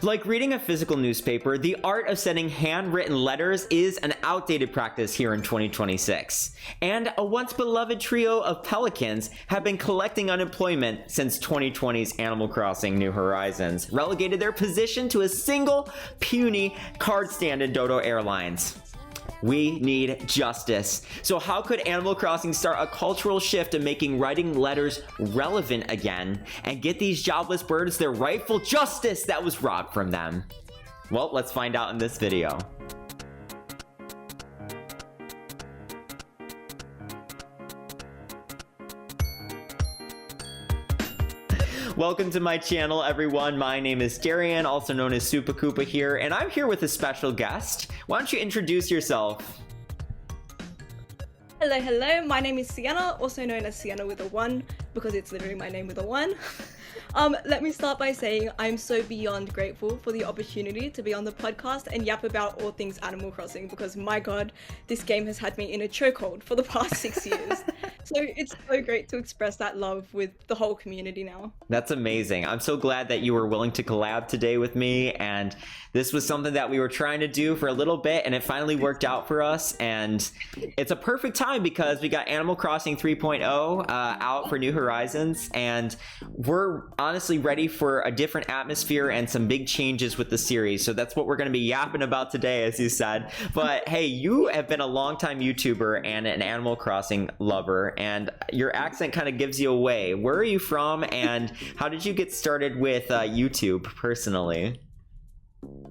Like reading a physical newspaper, the art of sending handwritten letters is an outdated practice here in 2026. And a once beloved trio of Pelicans have been collecting unemployment since 2020's Animal Crossing New Horizons relegated their position to a single puny card stand in Dodo Airlines. We need justice. So how could Animal Crossing start a cultural shift in making writing letters relevant again and get these jobless birds their rightful justice that was robbed from them? Well, let's find out in this video. Welcome to my channel, everyone. My name is Darian, also known as SoopaKoopa here, and I'm here with a special guest. Why don't you introduce yourself? Hello, my name is SoopaKoopa, also known as SoopaKoopa with a 1, because it's literally my name with a 1. Let me start by saying I'm so beyond grateful for the opportunity to be on the podcast and yap about all things Animal Crossing, because my god, this game has had me in a chokehold for the past 6 years. So it's so great to express that love with the whole community now. That's amazing. I'm so glad that you were willing to collab today with me, and this was something that we were trying to do for a little bit, and it finally worked out for us. And it's a perfect time because we got Animal Crossing 3.0 out for New Horizons, and we're honestly ready for a different atmosphere and some big changes with the series. So that's what we're going to be yapping about today, as you said. But hey, you have been a longtime YouTuber and an Animal Crossing lover, and your accent kind of gives you away. Where are you from, and how did you get started with YouTube personally?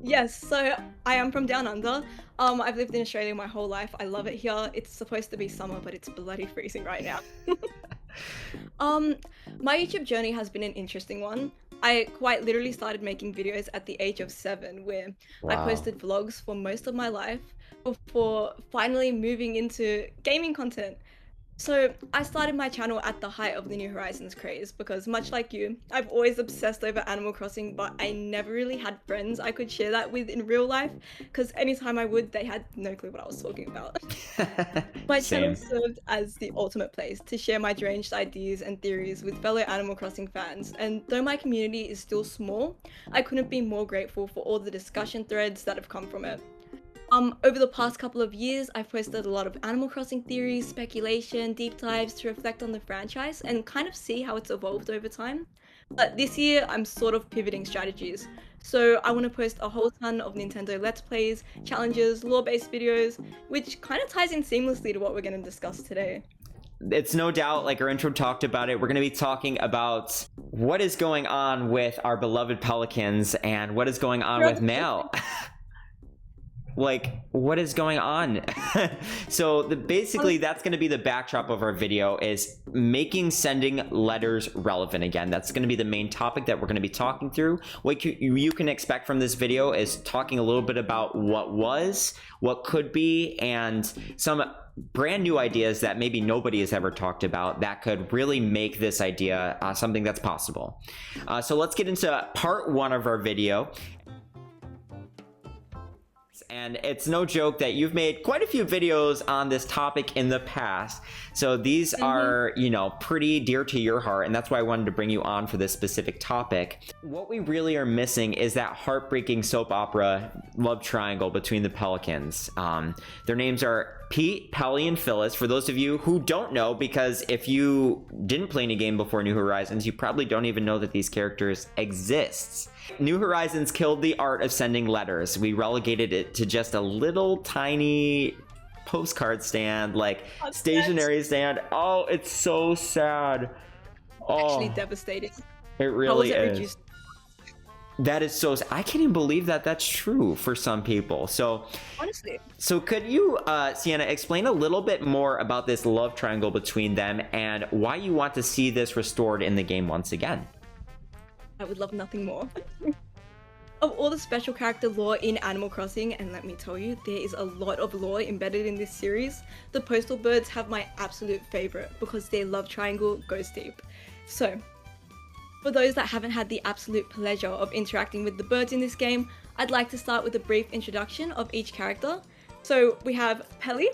Yes, so I am from down under. I've lived in Australia my whole life. I love it here. It's supposed to be summer, but it's bloody freezing right now. My YouTube journey has been an interesting one. I quite literally started making videos at the age of 7, where I posted vlogs for most of my life before finally moving into gaming content. So I started my channel at the height of the New Horizons craze because, much like you, I've always obsessed over Animal Crossing, but I never really had friends I could share that with in real life, because anytime I would, they had no clue what I was talking about. My channel served as the ultimate place to share my deranged ideas and theories with fellow Animal Crossing fans, and though my community is still small, I couldn't be more grateful for all the discussion threads that have come from it. Over the past couple of years, I've posted a lot of Animal Crossing theories, speculation, deep dives to reflect on the franchise and kind of see how it's evolved over time. But this year, I'm sort of pivoting strategies. So I want to post a whole ton of Nintendo Let's Plays, challenges, lore-based videos, which kind of ties in seamlessly to what we're going to discuss today. It's no doubt, like our intro talked about it, we're going to be talking about what is going on with our beloved Pelicans and what is going on with Mal. Like, what is going on? So basically that's going to be the backdrop of our video, is making sending letters relevant again. That's going to be the main topic that we're going to be talking through. What you can expect from this video is talking a little bit about what was, what could be, and some brand new ideas that maybe nobody has ever talked about that could really make this idea something that's possible. So let's get into part 1 of our video. And it's no joke that you've made quite a few videos on this topic in the past. So these are, you know, pretty dear to your heart, and that's why I wanted to bring you on for this specific topic. What we really are missing is that heartbreaking soap opera love triangle between the Pelicans. Their names are Pete, Pelly, and Phyllis, for those of you who don't know, because if you didn't play any game before New Horizons, you probably don't even know that these characters exist. New Horizons killed the art of sending letters. We relegated it to just a little tiny postcard stand, like stationery stand. Oh, it's so sad. Oh, actually devastating. It really is. Reduced? That is so, I can't even believe that that's true for some people. So honestly, so could you, SoopaKoopa, explain a little bit more about this love triangle between them and why you want to see this restored in the game once again? I would love nothing more. Of all the special character lore in Animal Crossing, and let me tell you, there is a lot of lore embedded in this series, the postal birds have my absolute favorite because their love triangle goes deep. So, for those that haven't had the absolute pleasure of interacting with the birds in this game, I'd like to start with a brief introduction of each character. So we have Pelly.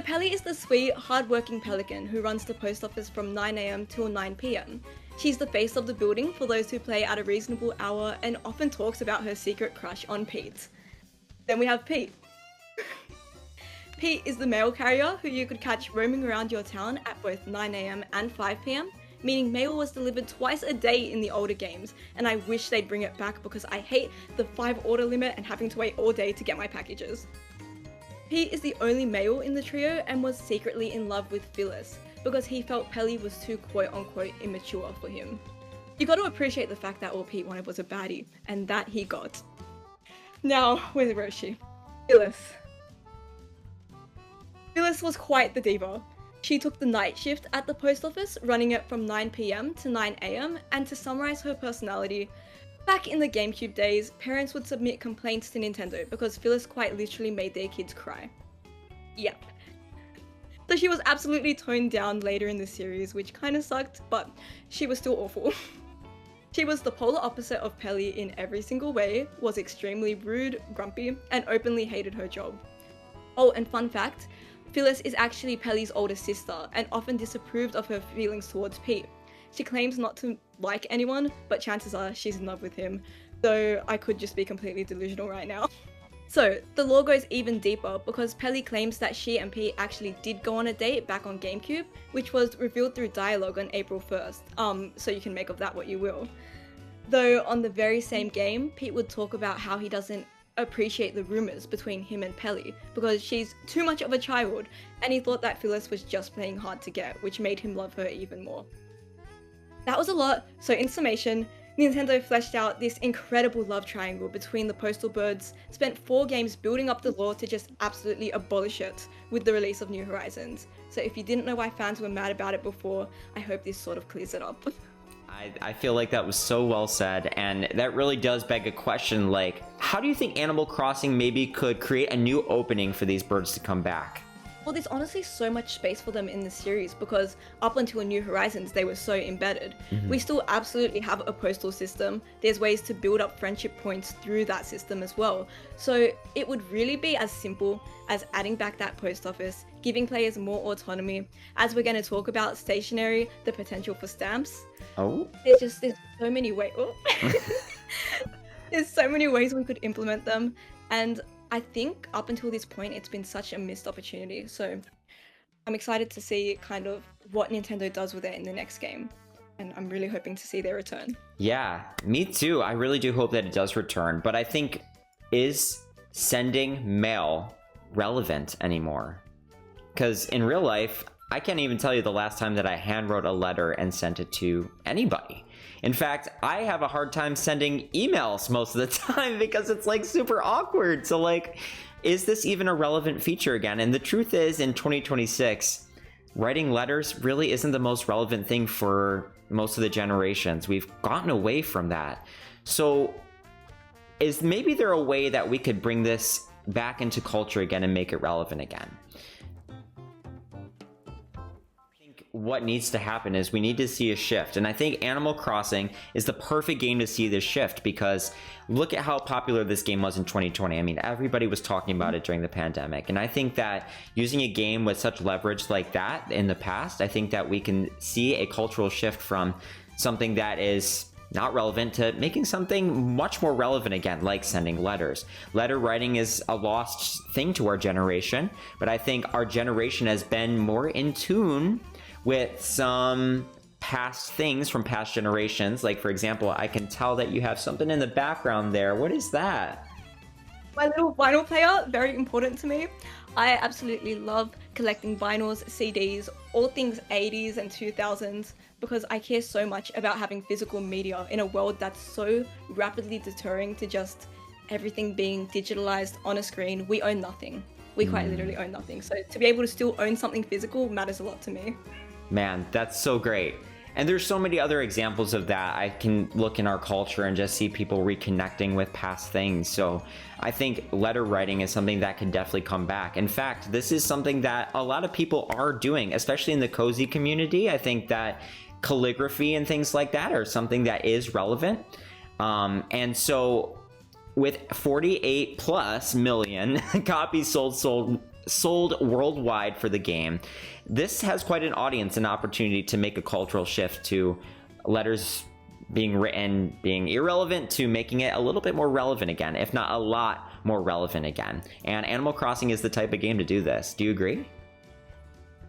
Pelly is the sweet, hard-working pelican who runs the post office from 9 AM till 9 PM. She's the face of the building for those who play at a reasonable hour and often talks about her secret crush on Pete. Then we have Pete. Pete is the mail carrier who you could catch roaming around your town at both 9 AM and 5 PM, meaning mail was delivered twice a day in the older games, and I wish they'd bring it back because I hate the 5 order limit and having to wait all day to get my packages. Pete is the only male in the trio and was secretly in love with Phyllis because he felt Pelly was too quote-unquote immature for him. You got to appreciate the fact that all Pete wanted was a baddie, and that he got. Now, with Roshi. Phyllis. Phyllis was quite the diva. She took the night shift at the post office, running it from 9 PM to 9 AM, and to summarize her personality, back in the GameCube days, parents would submit complaints to Nintendo because Phyllis quite literally made their kids cry. Yep. So she was absolutely toned down later in the series, which kinda sucked, but she was still awful. She was the polar opposite of Pelly in every single way, was extremely rude, grumpy, and openly hated her job. Oh, and fun fact, Phyllis is actually Pelly's older sister and often disapproved of her feelings towards Pete. She claims not to like anyone, but chances are she's in love with him, though I could just be completely delusional right now. So, the lore goes even deeper because Pelly claims that she and Pete actually did go on a date back on GameCube, which was revealed through dialogue on April 1st, so you can make of that what you will. Though on the very same game, Pete would talk about how he doesn't appreciate the rumors between him and Pelly because she's too much of a child, and he thought that Phyllis was just playing hard to get, which made him love her even more. That was a lot, so in summation, Nintendo fleshed out this incredible love triangle between the Postal Birds, spent 4 games building up the lore to just absolutely abolish it with the release of New Horizons. So if you didn't know why fans were mad about it before, I hope this sort of clears it up. I feel like that was so well said, and that really does beg a question like, how do you think Animal Crossing maybe could create a new opening for these birds to come back? Well, there's honestly so much space for them in the series because up until New Horizons, they were so embedded. We still absolutely have a postal system. There's ways to build up friendship points through that system as well. So it would really be as simple as adding back that post office, giving players more autonomy. As we're going to talk about stationery, the potential for stamps. Oh? There's so many ways. Oh. There's so many ways we could implement them, and I think up until this point, it's been such a missed opportunity. So I'm excited to see kind of what Nintendo does with it in the next game. And I'm really hoping to see their return. Yeah, me too. I really do hope that it does return. But I think, is sending mail relevant anymore? Because in real life, I can't even tell you the last time that I handwrote a letter and sent it to anybody. In fact, I have a hard time sending emails most of the time because it's like super awkward. So like, is this even a relevant feature again? And the truth is, in 2026, writing letters really isn't the most relevant thing for most of the generations. We've gotten away from that. So is maybe there a way that we could bring this back into culture again and make it relevant again? What needs to happen is we need to see a shift, and I think Animal Crossing is the perfect game to see this shift because look at how popular this game was in 2020. I mean, everybody was talking about it during the pandemic, and I think that using a game with such leverage like that in the past, I think that we can see a cultural shift from something that is not relevant to making something much more relevant again, like sending letters. Letter writing is a lost thing to our generation, but I think our generation has been more in tune with some past things from past generations. Like, for example, I can tell that you have something in the background there. What is that? My little vinyl player, very important to me. I absolutely love collecting vinyls, CDs, all things 80s and 2000s, because I care so much about having physical media in a world that's so rapidly deterring to just everything being digitalized on a screen. We own nothing. We quite literally own nothing. So to be able to still own something physical matters a lot to me. Man, that's so great. And there's so many other examples of that. I can look in our culture and just see people reconnecting with past things. So I think letter writing is something that can definitely come back. In fact, this is something that a lot of people are doing, especially in the cozy community. I think that calligraphy and things like that are something that is relevant. And so with 48 plus million copies sold worldwide for the game, this has quite an audience and opportunity to make a cultural shift to letters being written being irrelevant to making it a little bit more relevant again, if not a lot more relevant again. And Animal Crossing is the type of game to do this. Do you agree?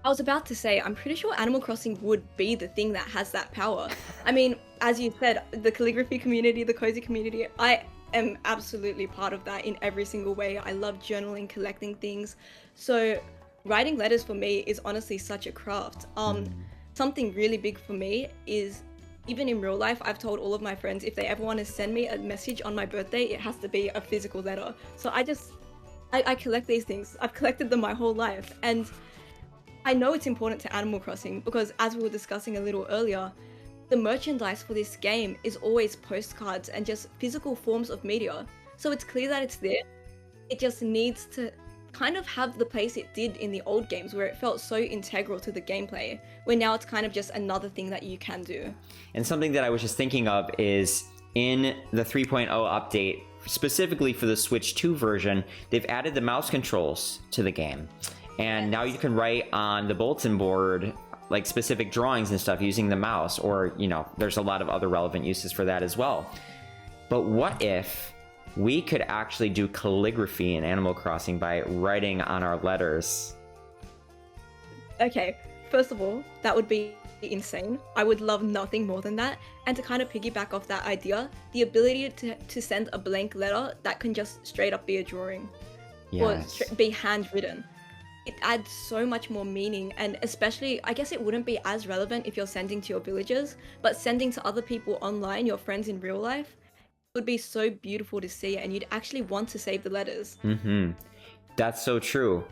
I was about to say, I'm pretty sure Animal Crossing would be the thing that has that power. I mean, as you said, the calligraphy community, the cozy community, I am absolutely part of that in every single way. I love journaling, collecting things. So writing letters for me is honestly such a craft. Something really big for me is, even in real life, I've told all of my friends if they ever want to send me a message on my birthday, it has to be a physical letter. So I collect these things. I've collected them my whole life. And I know it's important to Animal Crossing because, as we were discussing a little earlier, the merchandise for this game is always postcards and just physical forms of media. So it's clear that it's there. It just needs to kind of have the place it did in the old games where it felt so integral to the gameplay, where now it's kind of just another thing that you can do. And something that I was just thinking of is in the 3.0 update, specifically for the Switch 2 version, they've added the mouse controls to the game. And now you can write on the bulletin board like specific drawings and stuff using the mouse, or, you know, there's a lot of other relevant uses for that as well. But what if we could actually do calligraphy in Animal Crossing by writing on our letters? Okay, first of all, that would be insane. I would love nothing more than that. And to kind of piggyback off that idea, the ability to send a blank letter that can just straight up be a drawing, Yes. or be handwritten. It adds so much more meaning, and especially, I guess it wouldn't be as relevant if you're sending to your villagers, but sending to other people online, your friends in real life, would be so beautiful to see, and you'd actually want to save the letters. That's so true.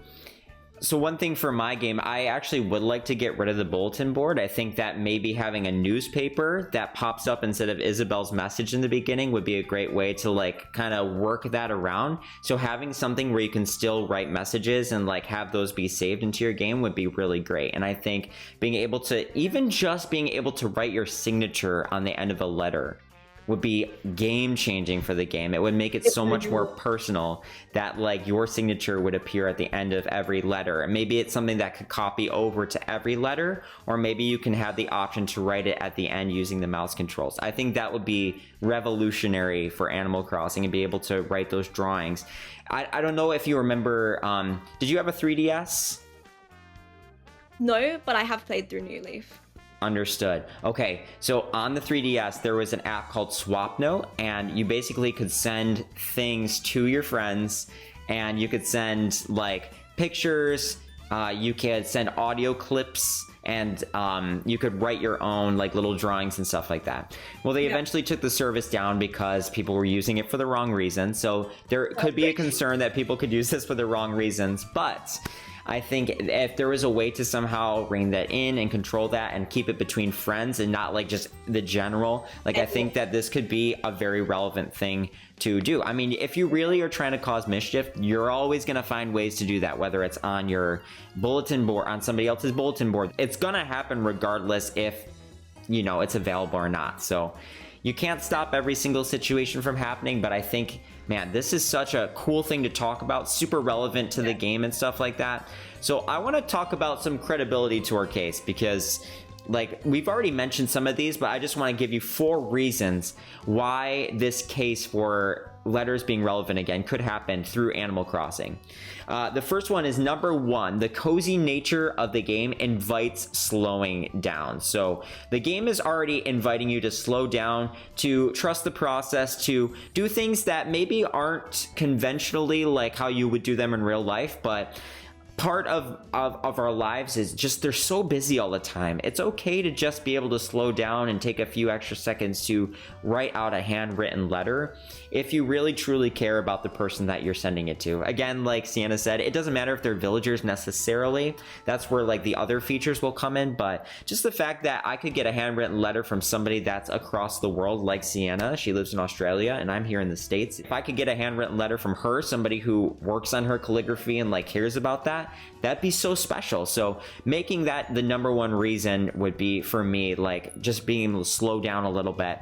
So one thing for my game, I actually would like to get rid of the bulletin board. I think that maybe having a newspaper that pops up instead of Isabel's message in the beginning would be a great way to like kind of work that around. So having something where you can still write messages and like have those be saved into your game would be really great. And I think being able to, even just being able to write your signature on the end of a letter would be game changing for the game. It would make it so much more personal that like your signature would appear at the end of every letter. And maybe it's something that could copy over to every letter, or maybe you can have the option to write it at the end using the mouse controls. I think that would be revolutionary for Animal Crossing, and be able to write those drawings. I don't know if you remember, did you have a 3DS? No, but I have played through New Leaf. Understood. Okay, so on the 3DS, there was an app called SwapNote, and you basically could send things to your friends, and you could send like pictures, you could send audio clips, and you could write your own like little drawings and stuff like that. Well, they eventually took the service down because people were using it for the wrong reason. So there could be a concern that people could use this for the wrong reasons, but I think if there was a way to somehow rein that in and control that and keep it between friends and not like just the general, like I think that this could be a very relevant thing to do. I mean, if you really are trying to cause mischief, you're always going to find ways to do that, whether it's on your bulletin board, on somebody else's bulletin board. It's going to happen regardless if, you know, it's available or not. So you can't stop every single situation from happening, but I think, man, this is such a cool thing to talk about, super relevant to the game and stuff like that. So I want to talk about some credibility to our case, because like we've already mentioned some of these, but I just want to give you 4 reasons why this case for letters being relevant again could happen through Animal Crossing. The first one is number 1, the cozy nature of the game invites slowing down. So the game is already inviting you to slow down, to trust the process, to do things that maybe aren't conventionally like how you would do them in real life, but part of our lives is just they're so busy all the time. It's okay to just be able to slow down and take a few extra seconds to write out a handwritten letter if you really truly care about the person that you're sending it to. Again, like SoopaKoopa said, it doesn't matter if they're villagers necessarily. That's where like the other features will come in, but just the fact that I could get a handwritten letter from somebody that's across the world, like SoopaKoopa, she lives in Australia and I'm here in the States. If I could get a handwritten letter from her, somebody who works on her calligraphy and like cares about that, that'd be so special. So making that the number one reason would be, for me, like just being able to slow down a little bit.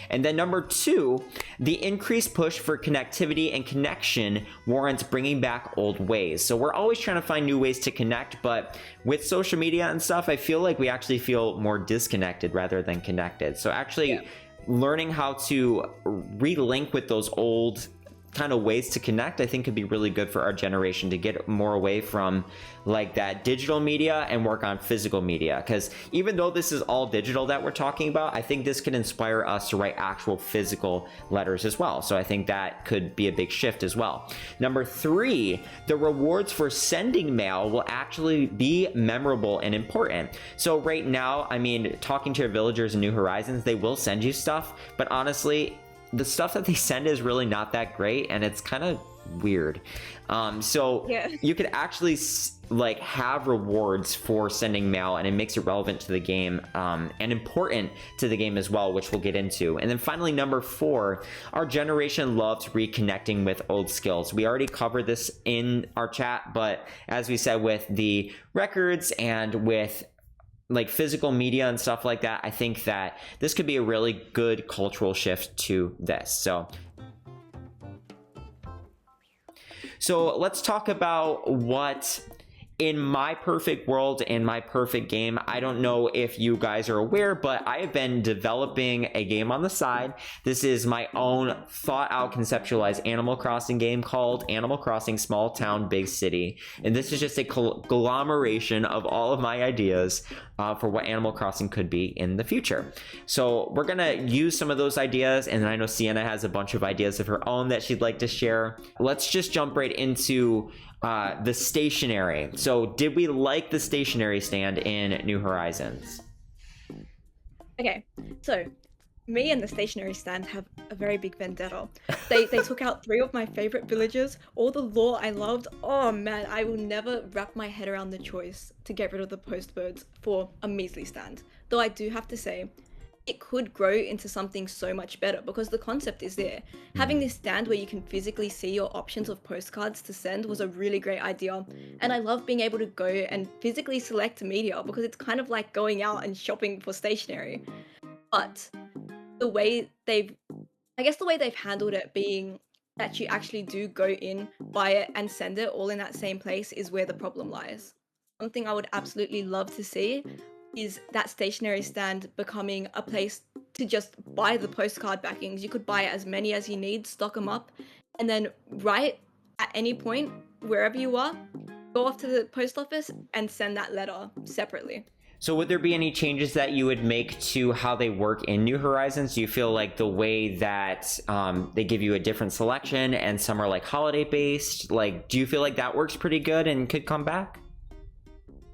And then number two, the increased push for connectivity and connection warrants bringing back old ways. So we're always trying to find new ways to connect, but with social media and stuff, I feel like we actually feel more disconnected rather than connected. So actually learning how to relink with those old kind of ways to connect, I think could be really good for our generation, to get more away from like that digital media and work on physical media. Because even though this is all digital that we're talking about, I think this could inspire us to write actual physical letters as well. So I think that could be a big shift as well. Number three, the rewards for sending mail will actually be memorable and important. So right now, I mean, talking to your villagers in New Horizons, they will send you stuff, but honestly, the stuff that they send is really not that great, and it's kind of weird. So you could actually like have rewards for sending mail, and it makes it relevant to the game and important to the game as well, which we'll get into. And then finally, number four, our generation loves reconnecting with old skills. We already covered this in our chat, but as we said, with the records and with like physical media and stuff like that, I think that this could be a really good cultural shift to this. So let's talk about what, in my perfect world, in my perfect game, I don't know if you guys are aware, but I have been developing a game on the side. This is my own thought out, conceptualized Animal Crossing game called Animal Crossing Small Town Big City. And this is just a conglomeration of all of my ideas for what Animal Crossing could be in the future. So we're gonna use some of those ideas, and I know SoopaKoopa has a bunch of ideas of her own that she'd like to share. Let's just jump right into the stationery. So did we like the stationery stand in New Horizons? Okay, so me and the stationery stand have a very big vendetta. They took out 3 of my favorite villagers, all the lore I loved. Oh man, I will never wrap my head around the choice to get rid of the postbirds for a measly stand. Though I do have to say, it could grow into something so much better because the concept is there. Having this stand where you can physically see your options of postcards to send was a really great idea. And I love being able to go and physically select media because it's kind of like going out and shopping for stationery. But the way they've handled it being that you actually do go in, buy it, and send it all in that same place is where the problem lies. Something I would absolutely love to see is that stationery stand becoming a place to just buy the postcard backings. You could buy as many as you need, stock them up, and then right at any point, wherever you are, go off to the post office and send that letter separately. So would there be any changes that you would make to how they work in New Horizons? Do you feel like the way that they give you a different selection and some are like holiday based, like do you feel like that works pretty good and could come back?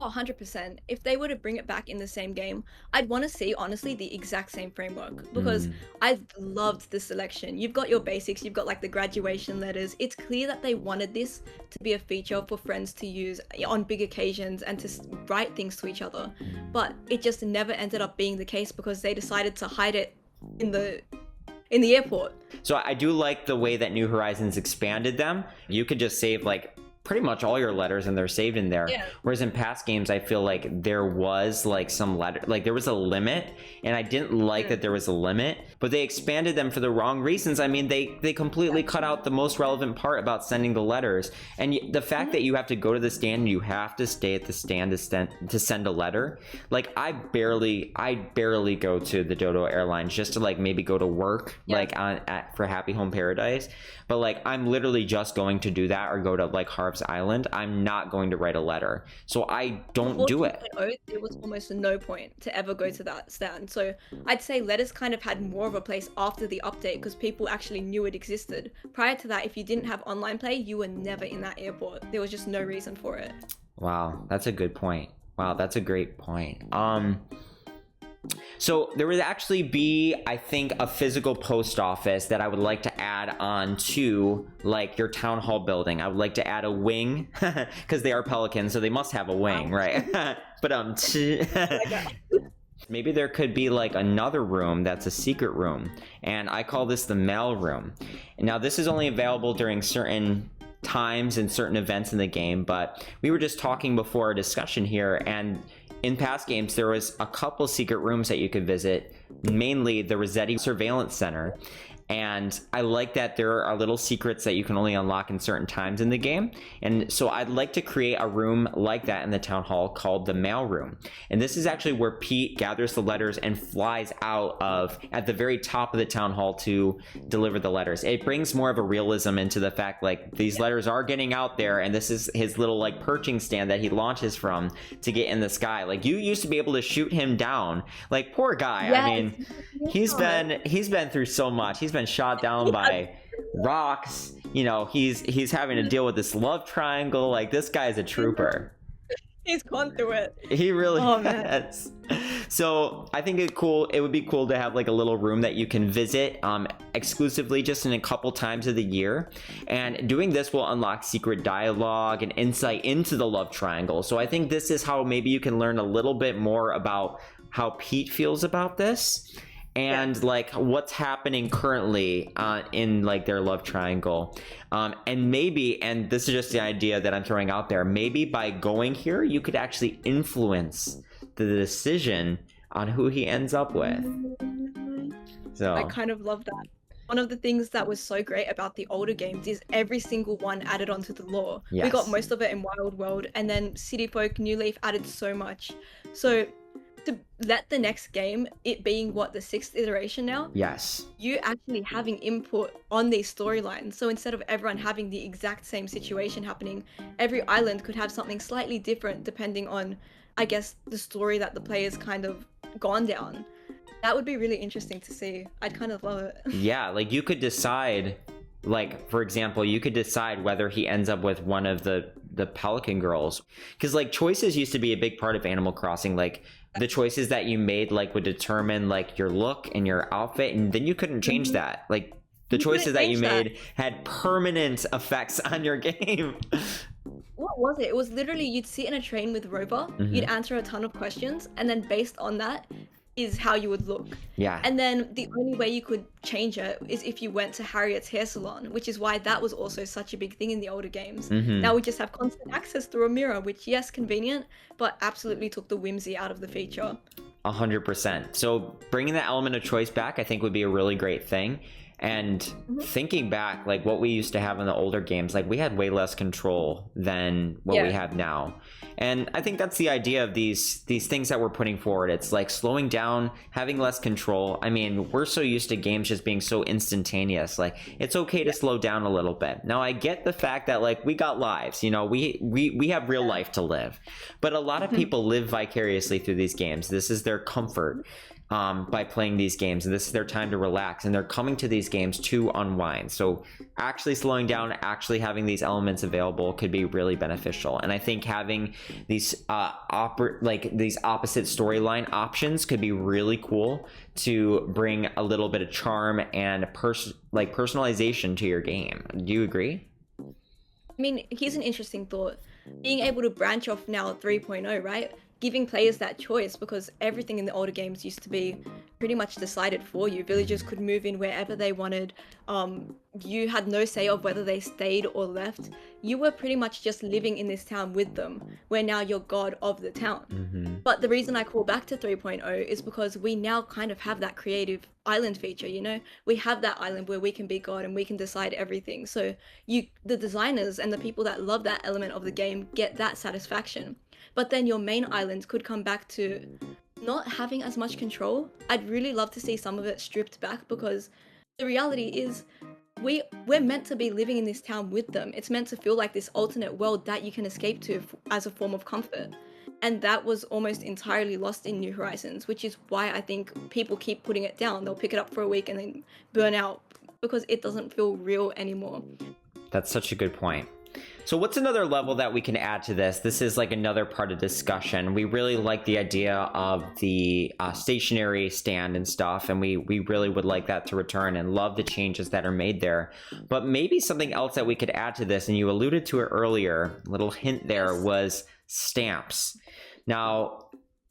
Oh, 100%. If they were to bring it back in the same game, I'd want to see, honestly, the exact same framework because I've loved the selection. You've got your basics, you've got like the graduation letters. It's clear that they wanted this to be a feature for friends to use on big occasions and to write things to each other. But it just never ended up being the case because they decided to hide it in the airport. So I do like the way that New Horizons expanded them. You could just save like pretty much all your letters and they're saved in there. Whereas in past games, I feel like there was like some letter, like there was a limit, and I didn't like that there was a limit, but they expanded them for the wrong reasons. I mean, they completely cut out the most relevant part about sending the letters. And the fact that you have to go to the stand and you have to stay at the stand to send a letter. Like I barely go to the Dodo Airlines just to like maybe go to work like for Happy Home Paradise. But like I'm literally just going to do that or go to like Harv's Island. I'm not going to write a letter. So I don't do it. There was almost no point to ever go to that stand. So I'd say letters kind of had more of a place after the update because people actually knew it existed. Prior to that, if you didn't have online play, you were never in that airport. There was just no reason for it. Wow, that's a good point. Wow, that's a great point. So there would actually be, I think, a physical post office that I would like to add on to like your town hall building. I would like to add a wing because they are Pelicans, so they must have a wing, right? But maybe there could be like another room that's a secret room, and I call this the mail room. Now this is only available during certain times and certain events in the game, but we were just talking before our discussion here, and in past games there was a couple secret rooms that you could visit, mainly the Rossetti Surveillance Center. And I like that there are little secrets that you can only unlock in certain times in the game. And so I'd like to create a room like that in the town hall called the mail room. And this is actually where Pete gathers the letters and flies out of at the very top of the town hall to deliver the letters. It brings more of a realism into the fact like these letters are getting out there, and this is his little like perching stand that he launches from to get in the sky. Like you used to be able to shoot him down. Like poor guy. Yes. I mean, he's been through so much. He's been shot down by rocks. You know, he's having to deal with this love triangle. Like this guy's a trooper. He's gone through it. He really has. So I think it would be cool to have like a little room that you can visit exclusively just in a couple times of the year. And doing this will unlock secret dialogue and insight into the love triangle. So I think this is how maybe you can learn a little bit more about how Pete feels about this. And like what's happening currently in like their love triangle, and maybe, and this is just the idea that I'm throwing out there, maybe by going here you could actually influence the decision on who he ends up with. So I kind of love that. One of the things that was so great about the older games is every single one added onto the lore. Yes. We got most of it in Wild World, and then City Folk, New Leaf added so much. So to let the next game, it being what, the 6th iteration now, yes, you actually having input on these storylines. So instead of everyone having the exact same situation happening, every island could have something slightly different depending on, I guess, the story that the player's kind of gone down. That would be really interesting to see. I'd kind of love it. Yeah, like you could decide, like for example, you could decide whether he ends up with one of the Pelican girls, because like choices used to be a big part of Animal Crossing. Like the choices that you made like would determine like your look and your outfit, and then you couldn't change that. Like the choices that you made had permanent effects on your game. What was it? It was literally you'd sit in a train with Rover, you'd answer a ton of questions, and then based on that is how you would look. Yeah. And then the only way you could change it is if you went to Harriet's hair salon, which is why that was also such a big thing in the older games. Now we just have constant access through a mirror, which yes, convenient, but absolutely took the whimsy out of the feature. 100%. So bringing that element of choice back, I think would be a really great thing. And thinking back, like what we used to have in the older games, like we had way less control than what we have now. And I think that's the idea of these things that we're putting forward. It's like slowing down, having less control. I mean, we're so used to games just being so instantaneous. Like it's okay to slow down a little bit. Now I get the fact that like we got lives, you know, we have real life to live, but a lot of people live vicariously through these games. This is their comfort. By playing these games, and this is their time to relax, and they're coming to these games to unwind. So actually slowing down, actually having these elements available could be really beneficial. And I think having these these opposite storyline options could be really cool to bring a little bit of charm and personalization to your game. Do you agree? I mean, here's an interesting thought. Being able to branch off now 3.0, right? Giving players that choice, because everything in the older games used to be pretty much decided for you. Villagers could move in wherever they wanted. You had no say of whether they stayed or left. You were pretty much just living in this town with them, where now you're god of the town. But the reason I call back to 3.0 is because we now kind of have that creative island feature, you know? We have that island where we can be god and we can decide everything. So the designers and the people that love that element of the game get that satisfaction. But then your main island could come back to not having as much control. I'd really love to see some of it stripped back, because the reality is we're meant to be living in this town with them. It's meant to feel like this alternate world that you can escape to as a form of comfort. And that was almost entirely lost in New Horizons, which is why I think people keep putting it down. They'll pick it up for a week and then burn out because it doesn't feel real anymore. That's such a good point. So what's another level that we can add to this? This is like another part of discussion. We really like the idea of the stationary stand and stuff, and we really would like that to return and love the changes that are made there. But maybe something else that we could add to this, and you alluded to it earlier, little hint there, was stamps. Now,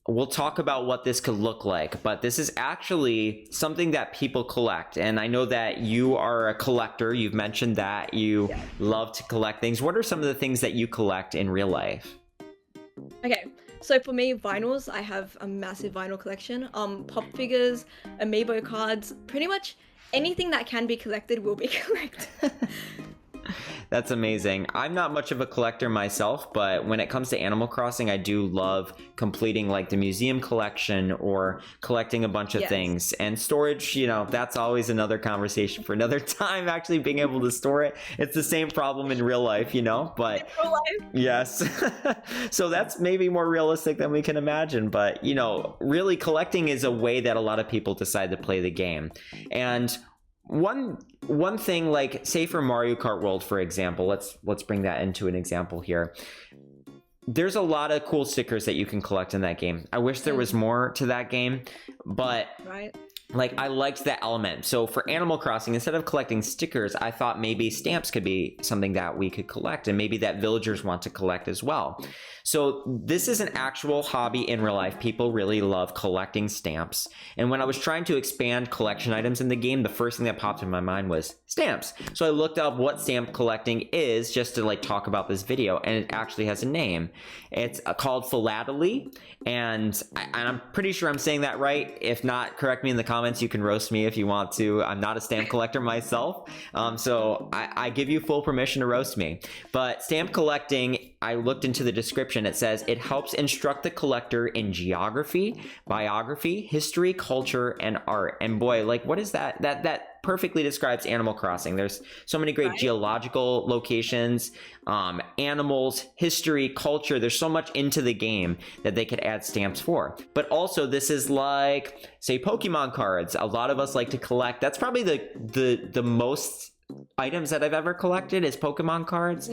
we'll talk about what this could look like, but this is actually something that people collect. And I know that you are a collector. You've mentioned that you love to collect things. What are some of the things that you collect in real life? Okay, so for me, vinyls, I have a massive vinyl collection. Pop figures, amiibo cards, pretty much anything that can be collected will be collected. That's amazing. I'm not much of a collector myself, but when it comes to Animal Crossing, I do love completing like the museum collection or collecting a bunch of things. And storage, you know, that's always another conversation for another time, actually being able to store it. It's the same problem in real life, you know, but In real life. yes. So that's maybe more realistic than we can imagine. But, you know, really collecting is a way that a lot of people decide to play the game. And one thing, like say for Mario Kart World, for example, let's bring that into an example here. There's a lot of cool stickers that you can collect in that game. I wish there was more to that game, but like I liked that element. So for Animal Crossing, instead of collecting stickers, I thought maybe stamps could be something that we could collect, and maybe that villagers want to collect as well. So this is an actual hobby in real life. People really love collecting stamps. And when I was trying to expand collection items in the game, the first thing that popped in my mind was stamps. So I looked up what stamp collecting is just to like talk about this video, and it actually has a name. It's called philately, and I'm pretty sure I'm saying that right. If not, correct me in the comments. You can roast me if you want to. I'm not a stamp collector myself, so I give you full permission to roast me. But stamp collecting, I looked into the description. It says it helps instruct the collector in geography, biography, history, culture, and art. And boy, like what is that? That perfectly describes Animal Crossing. There's so many great geological locations, animals, history, culture. There's so much into the game that they could add stamps for. But also this is like, say, Pokemon cards. A lot of us like to collect. That's probably the most items that I've ever collected is Pokemon cards.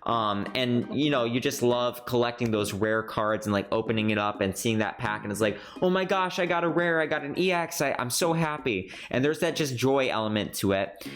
And you know, you just love collecting those rare cards and like opening it up and seeing that pack, and it's like, oh my gosh, I got a rare, I got an EX, I'm so happy. And there's that just joy element to it.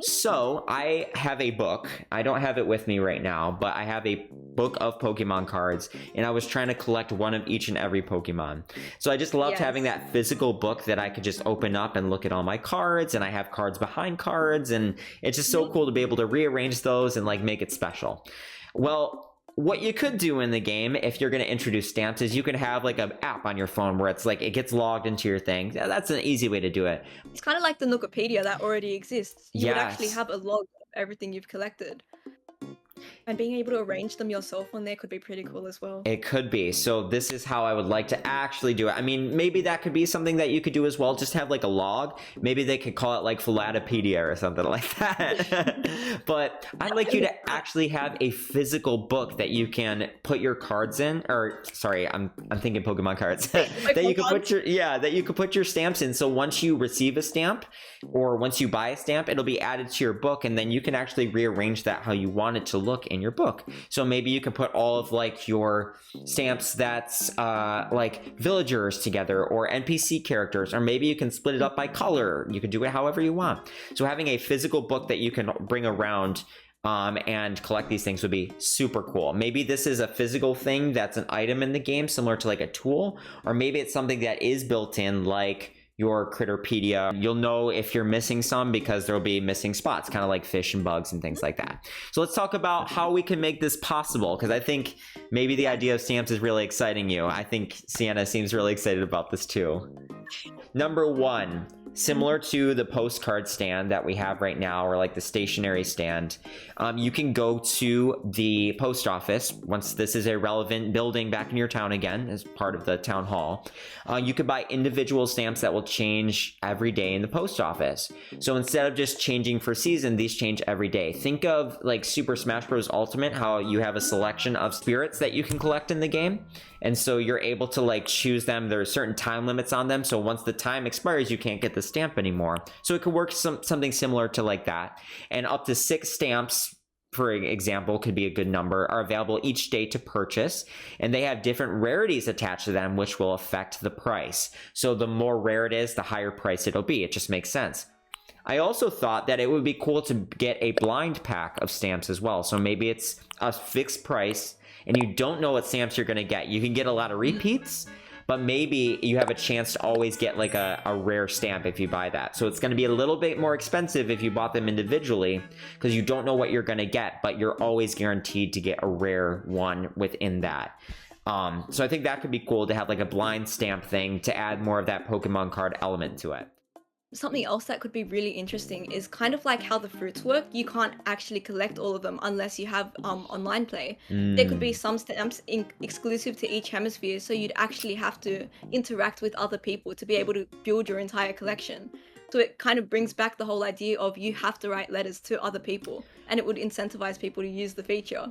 So I have a book. I don't have it with me right now, but I have a book of Pokemon cards, and I was trying to collect one of each and every Pokemon. So I just loved having that physical book that I could just open up and look at all my cards, and I have cards behind cards, and it's just so cool to be able to rearrange those and like make it special. Well, what you could do in the game, if you're going to introduce stamps, is you could have like an app on your phone where it's like it gets logged into your thing. That's an easy way to do it. It's kind of like the Wikipedia that already exists. You would actually have a log of everything you've collected. And being able to arrange them yourself on there could be pretty cool as well. It could be. So this is how I would like to actually do it. I mean, maybe that could be something that you could do as well. Just have like a log. Maybe they could call it like Philatopedia or something like that. But I'd like you to actually have a physical book that you can put your cards in. Or sorry, I'm thinking Pokemon cards. that you could put your that you could put your stamps in. So once you receive a stamp or once you buy a stamp, it'll be added to your book, and then you can actually rearrange that how you want it to look in your book. So maybe you can put all of like your stamps that's like villagers together or NPC characters, or maybe you can split it up by color. You can do it however you want. So having a physical book that you can bring around and collect these things would be super cool. Maybe this is a physical thing that's an item in the game, similar to like a tool, or maybe it's something that is built in, like your Critterpedia. You'll know if you're missing some because there'll be missing spots, kind of like fish and bugs and things like that. So let's talk about how we can make this possible, because I think maybe the idea of stamps is really exciting you. I think Sienna seems really excited about this too. Number one, similar to the postcard stand that we have right now, or like the stationery stand, you can go to the post office. Once this is a relevant building back in your town again, as part of the town hall, you could buy individual stamps that will change every day in the post office. So instead of just changing for season, these change every day. Think of like Super Smash Bros. Ultimate, how you have a selection of spirits that you can collect in the game. And so you're able to like choose them. There are certain time limits on them. So once the time expires, you can't get the stamp anymore. So it could work something similar to like that. And up to 6 stamps, for example, could be a good number, are available each day to purchase. And they have different rarities attached to them, which will affect the price. So the more rare it is, the higher price it'll be. It just makes sense. I also thought that it would be cool to get a blind pack of stamps as well. So maybe it's a fixed price and you don't know what stamps you're going to get. You can get a lot of repeats, but maybe you have a chance to always get like a rare stamp if you buy that. So it's going to be a little bit more expensive if you bought them individually because you don't know what you're going to get, but you're always guaranteed to get a rare one within that. So I think that could be cool to have like a blind stamp thing to add more of that Pokemon card element to it. Something else that could be really interesting is kind of like how the fruits work. You can't actually collect all of them unless you have online play. There could be some stamps exclusive to each hemisphere, so you'd actually have to interact with other people to be able to build your entire collection. So it kind of brings back the whole idea of you have to write letters to other people, and it would incentivize people to use the feature.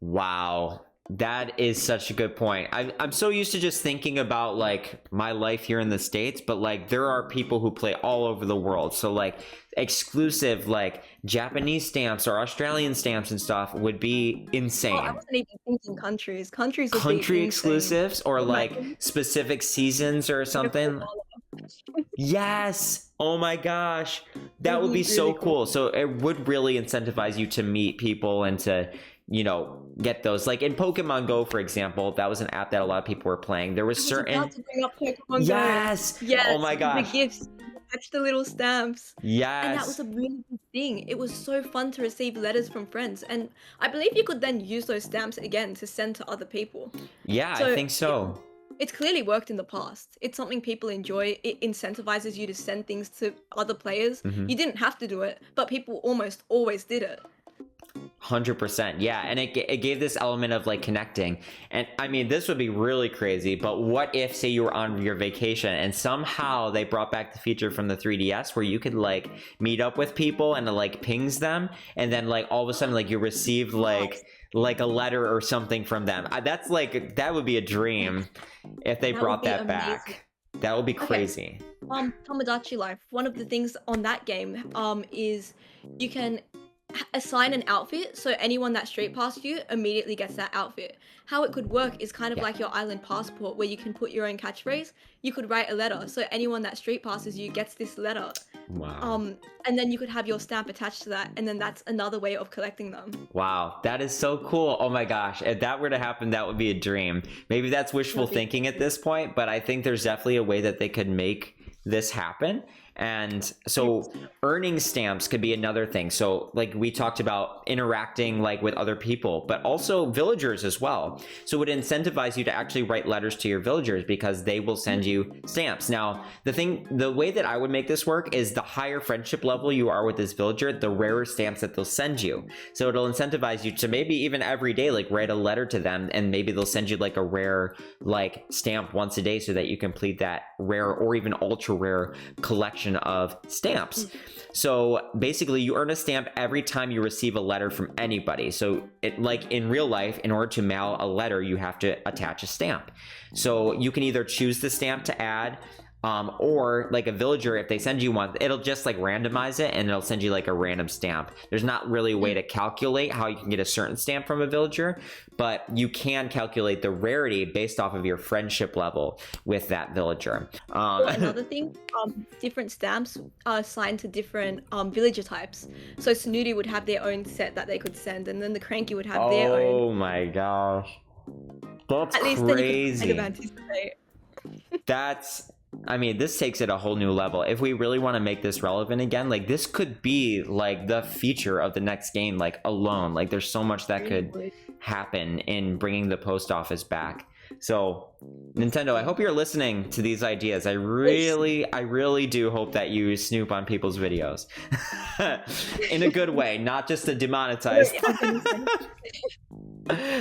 Wow. That is such a good point. I'm so used to just thinking about like my life here in the States, but like there are people who play all over the world. So like exclusive like Japanese stamps or Australian stamps and stuff would be insane. Oh, I wasn't even thinking countries. Countries would Country be exclusives or like Imagine. specific seasons or something. Yes. Oh my gosh. That would be so Really cool. So it would really incentivize you to meet people and to, you know, get those. Like in Pokemon Go, for example, that was an app that a lot of people were playing. There was I was certain. about to bring up Pokemon Go. Yes. Yes. Oh my gosh. The gifts. Attach the little stamps. And that was Yes. a really good thing. It was so fun to receive letters from friends. And I believe you could then use those stamps again to send to other people. Yeah, So I think so. it's clearly worked in the past. It's something people enjoy. It incentivizes you to send things to other players. Mhm. You didn't have to do it, but people almost always did it. 100%. Yeah. And it gave this element of like connecting. And I mean, this would be really crazy, but what if, say, you were on your vacation and somehow they brought back the feature from the 3DS where you could like meet up with people and it like pings them. And then like all of a sudden, like you received like a letter or something from them. That's like, that would be a dream if they That brought would be that amazing. back. That would be Okay. crazy. Tomodachi Life. One of the things on that game is you can assign an outfit, so anyone that street passed you immediately gets that outfit. How it could work is kind of Yeah. like your island passport, where you can put your own catchphrase. You could write a letter, so anyone that street passes you gets this letter. Wow. And then you could have your stamp attached to that, and then that's another way of collecting them. Wow, that is so cool. Oh my gosh, if that were to happen, that would be a dream. Maybe that's wishful That'd be thinking at this point, but I think there's definitely a way that they could make this happen. And so earning stamps could be another thing. So like we talked about interacting like with other people, but also villagers as well. So it would incentivize you to actually write letters to your villagers because they will send you stamps. Now, the way that I would make this work is the higher friendship level you are with this villager, the rarer stamps that they'll send you. So it'll incentivize you to maybe even every day, like write a letter to them and maybe they'll send you like a rare like stamp once a day so that you complete that rare or even ultra rare collection of stamps. So basically you earn a stamp every time you receive a letter from anybody. So it, like in real life, in order to mail a letter, you have to attach a stamp. So you can either choose the stamp to add, or like a villager, if they send you one, it'll just like randomize it and it'll send you like a random stamp. There's not really a way to calculate how you can get a certain stamp from a villager, but you can calculate the rarity based off of your friendship level with that villager. Or another thing, different stamps are assigned to different villager types. So Snooty would have their own set that they could send, and then the Cranky would have their own. Oh my gosh. That's At least then you could crazy. kind of anticipate. That's, I mean, this takes it a whole new level. If we really want to make this relevant again, like this could be like the feature of the next game, like alone. Like there's so much that could happen in bringing the post office back. So Nintendo, I hope you're listening to these ideas. I really do hope that you snoop on people's videos in a good way, not just to demonetize.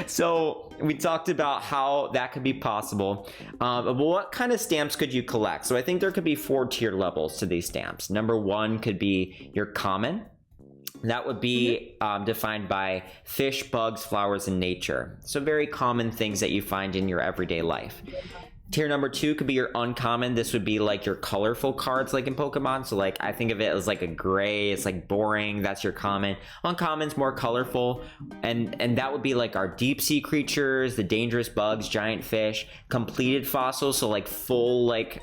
So we talked about how that could be possible. But what kind of stamps could you collect? So I think there could be 4 tier levels to these stamps. Number 1 could be your common. That would be defined by fish, bugs, flowers, and nature. So very common things that you find in your everyday life. Tier number 2 could be your uncommon. This would be like your colorful cards like in Pokemon. So like I think of it as like a gray, it's like boring, that's your common. Uncommon's more colorful, and that would be like our deep sea creatures, the dangerous bugs, giant fish, completed fossils, so like full like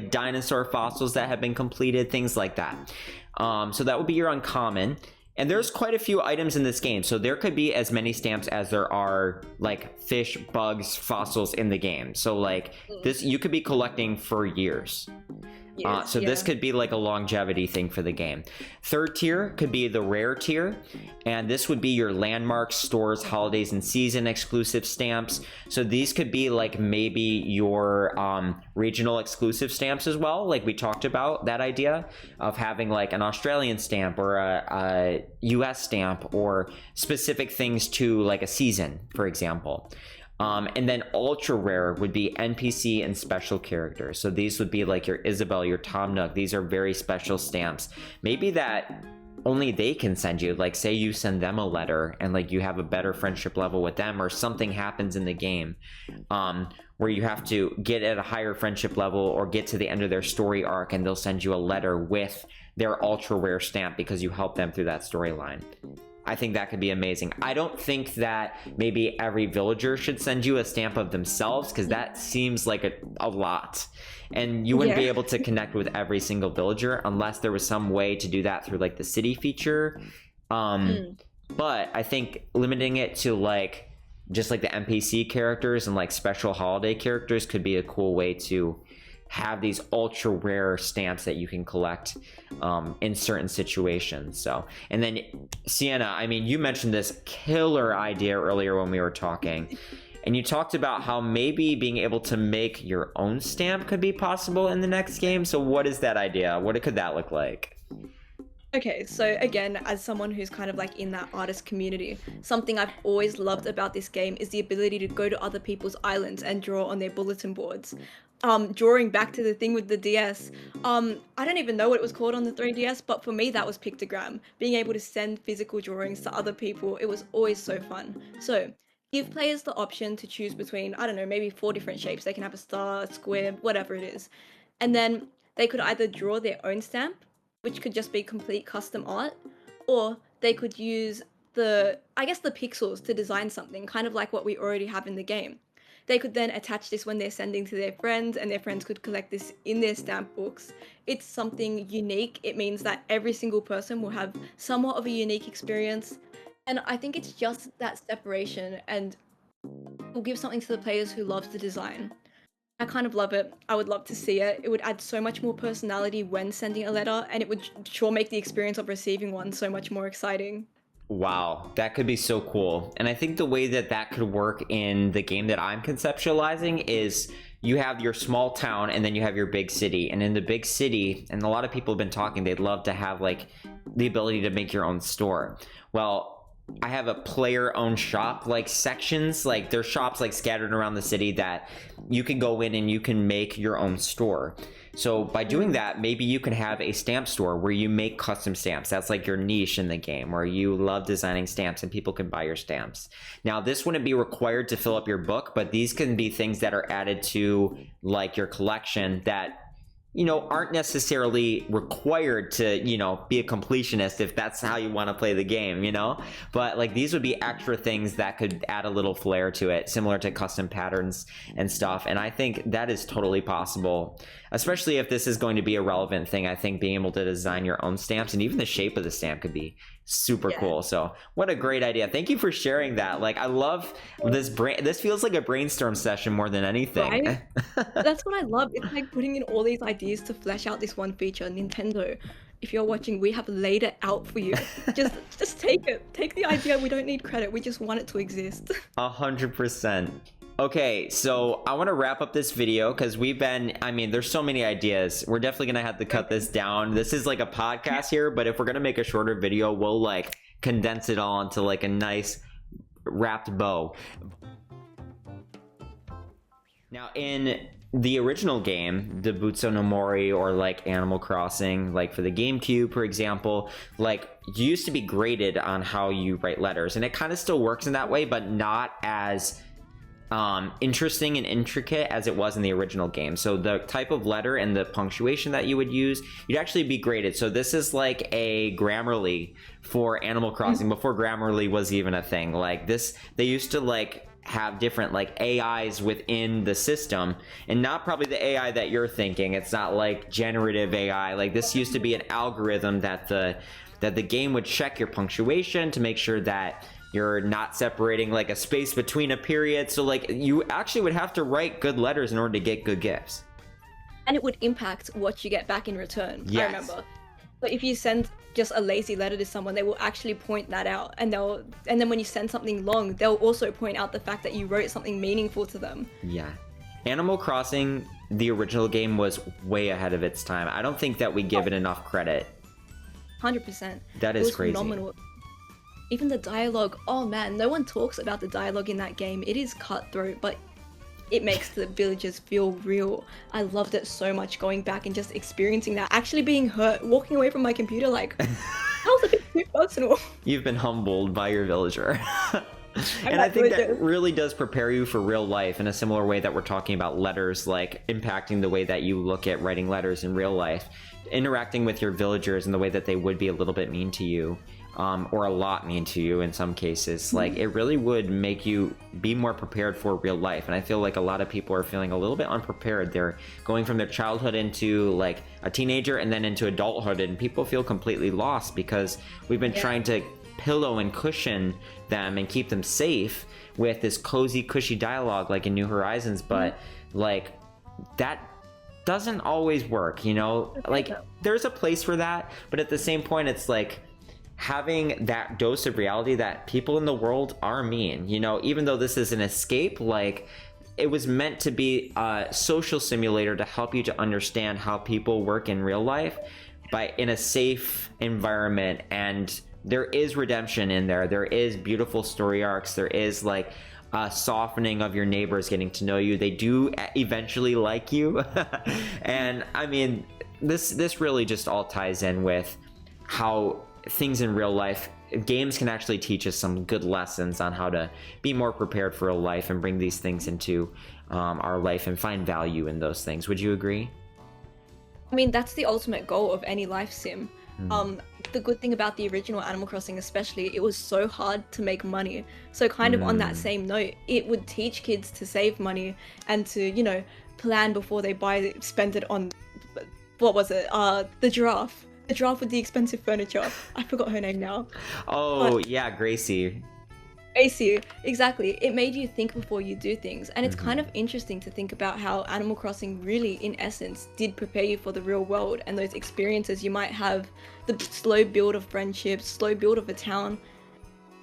dinosaur fossils that have been completed, things like that. So that would be your uncommon. And there's quite a few items in this game, so there could be as many stamps as there are like fish, bugs, fossils in the game. So like this, you could be collecting for years. So this could be like a longevity thing for the game. Third tier could be the rare tier, and this would be your landmarks, stores, holidays, and season exclusive stamps. So these could be like maybe your regional exclusive stamps as well, like we talked about that idea of having like an Australian stamp or a US stamp or specific things to like a season, for example. And then ultra rare would be NPC and special characters. So these would be like your Isabel, your Tom Nook. These are very special stamps. Maybe that only they can send you. Like say you send them a letter and like you have a better friendship level with them, or something happens in the game where you have to get at a higher friendship level or get to the end of their story arc, and they'll send you a letter with their ultra rare stamp because you helped them through that storyline. I think that could be amazing. I don't think that maybe every villager should send you a stamp of themselves, because that seems like a lot. And you wouldn't be able to connect with every single villager unless there was some way to do that through like the city feature. But I think limiting it to like just like the NPC characters and like special holiday characters could be a cool way to have these ultra rare stamps that you can collect in certain situations. So, and then Sienna, I mean, you mentioned this killer idea earlier when we were talking, and you talked about how maybe being able to make your own stamp could be possible in the next game. So what is that idea? What could that look like? Okay, so again, as someone who's kind of like in that artist community, something I've always loved about this game is the ability to go to other people's islands and draw on their bulletin boards. Drawing back to the thing with the DS, I don't even know what it was called on the 3DS, but for me that was pictogram. Being able to send physical drawings to other people, it was always so fun. So give players the option to choose between, I don't know, maybe 4 different shapes. They can have a star, square, whatever it is. And then they could either draw their own stamp, which could just be complete custom art, or they could use the pixels to design something, kind of like what we already have in the game. They could then attach this when they're sending to their friends, and their friends could collect this in their stamp books. It's something unique. It means that every single person will have somewhat of a unique experience. And I think it's just that separation, and will give something to the players who love the design. I kind of love it. I would love to see it. It would add so much more personality when sending a letter, and it would sure make the experience of receiving one so much more exciting. Wow, that could be so cool. And I think the way that that could work in the game that I'm conceptualizing is you have your small town and then you have your big city. And in the big city, and a lot of people have been talking, they'd love to have like the ability to make your own store. Well, I have a player-owned shop like sections, like there's shops like scattered around the city that you can go in and you can make your own store. So by doing that, maybe you can have a stamp store where you make custom stamps. That's like your niche in the game, where you love designing stamps and people can buy your stamps. Now, this wouldn't be required to fill up your book, but these can be things that are added to like your collection that, you know, aren't necessarily required to, you know, be a completionist if that's how you want to play the game, you know? But like these would be extra things that could add a little flair to it, similar to custom patterns and stuff. And I think that is totally possible, especially if this is going to be a relevant thing. I think being able to design your own stamps and even the shape of the stamp could be super cool. So what a great idea. Thank you for sharing that. Like, I love this this feels like a brainstorm session more than anything. Right? That's what I love. It's like putting in all these ideas to flesh out this one feature. Nintendo, if you're watching, we have laid it out for you. Just take it. Take the idea. We don't need credit. We just want it to exist. 100%. Okay, so I want to wrap up this video because I mean, there's so many ideas. We're definitely going to have to cut this down. This is like a podcast here, but if we're going to make a shorter video, we'll like condense it all into like a nice wrapped bow. Now, in the original game, Dobutsu no Mori, or like Animal Crossing, like for the GameCube, for example, like you used to be graded on how you write letters, and it kind of still works in that way, but not as interesting and intricate as it was in the original game. So the type of letter and the punctuation that you would use, you'd actually be graded. So this is like a Grammarly for Animal Crossing before Grammarly was even a thing. Like this, they used to like have different like AIs within the system, and not probably the AI that you're thinking. It's not like generative AI. Like this used to be an algorithm that the game would check your punctuation to make sure that you're not separating like a space between a period. So like you actually would have to write good letters in order to get good gifts. And it would impact what you get back in return. Yes. I remember. But if you send just a lazy letter to someone, they will actually point that out, and then when you send something long, they'll also point out the fact that you wrote something meaningful to them. Yeah. Animal Crossing, the original game, was way ahead of its time. I don't think that we give it enough credit. 100%. That is crazy. Phenomenal. Even the dialogue, oh man, no one talks about the dialogue in that game. It is cutthroat, but it makes the villagers feel real. I loved it so much, going back and just experiencing that, actually being hurt, walking away from my computer like, that was a bit too personal. You've been humbled by your villager. And I think that really does prepare you for real life in a similar way that we're talking about letters, like impacting the way that you look at writing letters in real life, interacting with your villagers in the way that they would be a little bit mean to you. Or a lot mean to you in some cases. Like it really would make you be more prepared for real life. And I feel like a lot of people are feeling a little bit unprepared. They're going from their childhood into like a teenager and then into adulthood, and people feel completely lost because we've been trying to pillow and cushion them and keep them safe with this cozy, cushy dialogue like in New Horizons. But like that doesn't always work, you know? Like there's a place for that, but at the same point it's like having that dose of reality that people in the world are mean, you know, even though this is an escape, like it was meant to be a social simulator to help you to understand how people work in real life, but in a safe environment. And there is redemption in there. There is beautiful story arcs. There is like a softening of your neighbors getting to know you. They do eventually like you. And I mean, this really just all ties in with how things in real life, games can actually teach us some good lessons on how to be more prepared for real life and bring these things into our life and find value in those things. Would you agree? I mean, that's the ultimate goal of any life sim. The good thing about the original Animal Crossing especially, it was so hard to make money. So kind of on that same note, it would teach kids to save money and to, you know, plan before they spend it on, what was it, the giraffe. The giraffe with the expensive furniture. I forgot her name now. Oh, but yeah, Gracie. Gracie, exactly. It made you think before you do things. And it's kind of interesting to think about how Animal Crossing really, in essence, did prepare you for the real world and those experiences you might have, the slow build of friendships, slow build of a town.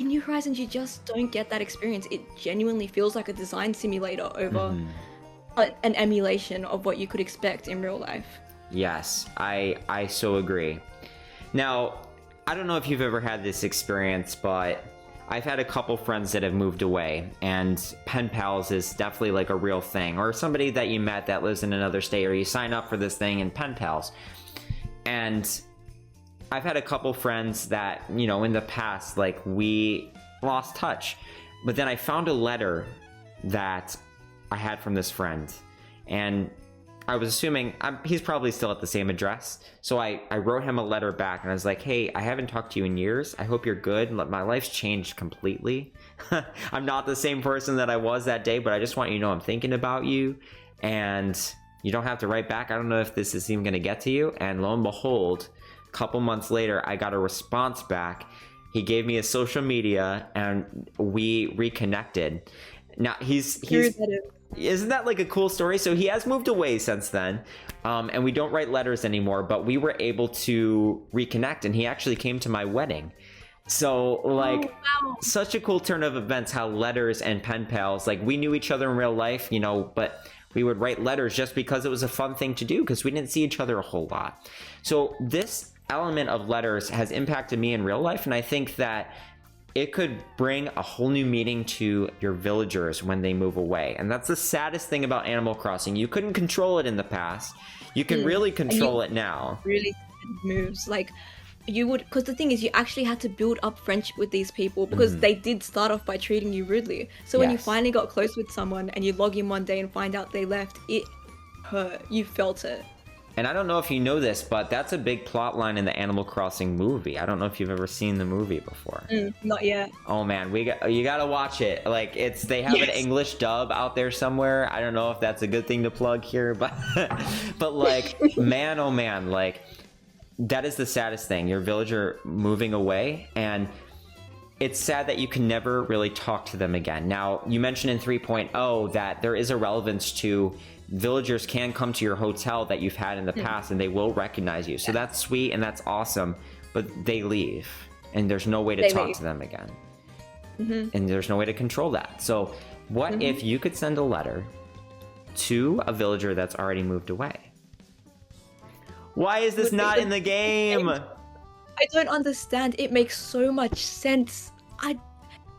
In New Horizons, you just don't get that experience. It genuinely feels like a design simulator over an emulation of what you could expect in real life. Yes, I so agree. Now, I don't know if you've ever had this experience, but I've had a couple friends that have moved away, and PenPals is definitely like a real thing, or somebody that you met that lives in another state, or you sign up for this thing in PenPals. And I've had a couple friends that, you know, in the past, like we lost touch, but then I found a letter that I had from this friend, and I was assuming he's probably still at the same address. So I wrote him a letter back and I was like, hey, I haven't talked to you in years. I hope you're good. My life's changed completely. I'm not the same person that I was that day, but I just want you to know I'm thinking about you. And you don't have to write back. I don't know if this is even going to get to you. And lo and behold, a couple months later, I got a response back. He gave me his social media and we reconnected. Now he's isn't that like a cool story? So he has moved away since then, and we don't write letters anymore, but we were able to reconnect, and he actually came to my wedding. So like, such a cool turn of events, how letters and pen pals, like we knew each other in real life, you know, but we would write letters just because it was a fun thing to do because we didn't see each other a whole lot. So this element of letters has impacted me in real life, and I think that it could bring a whole new meaning to your villagers when they move away. And that's the saddest thing about Animal Crossing. You couldn't control it in the past. You can really control it now. Really moves. Like, you would, because the thing is, you actually had to build up friendship with these people because they did start off by treating you rudely. So when you finally got close with someone and you log in one day and find out they left, it hurt. You felt it. And I don't know if you know this, but that's a big plot line in the Animal Crossing movie. I don't know if you've ever seen the movie before. Not yet. Oh man, you gotta watch it. Like they have an English dub out there somewhere. I don't know if that's a good thing to plug here, but like, man, oh man, like, that is the saddest thing. Your villager moving away, and it's sad that you can never really talk to them again. Now, you mentioned in 3.0 that there is a relevance to villagers can come to your hotel that you've had in the past and they will recognize you. So that's sweet and that's awesome, but they leave and there's no way to talk to them again. And there's no way to control that. So what if you could send a letter to a villager that's already moved away? Why is this not in the game? I don't understand. It makes so much sense.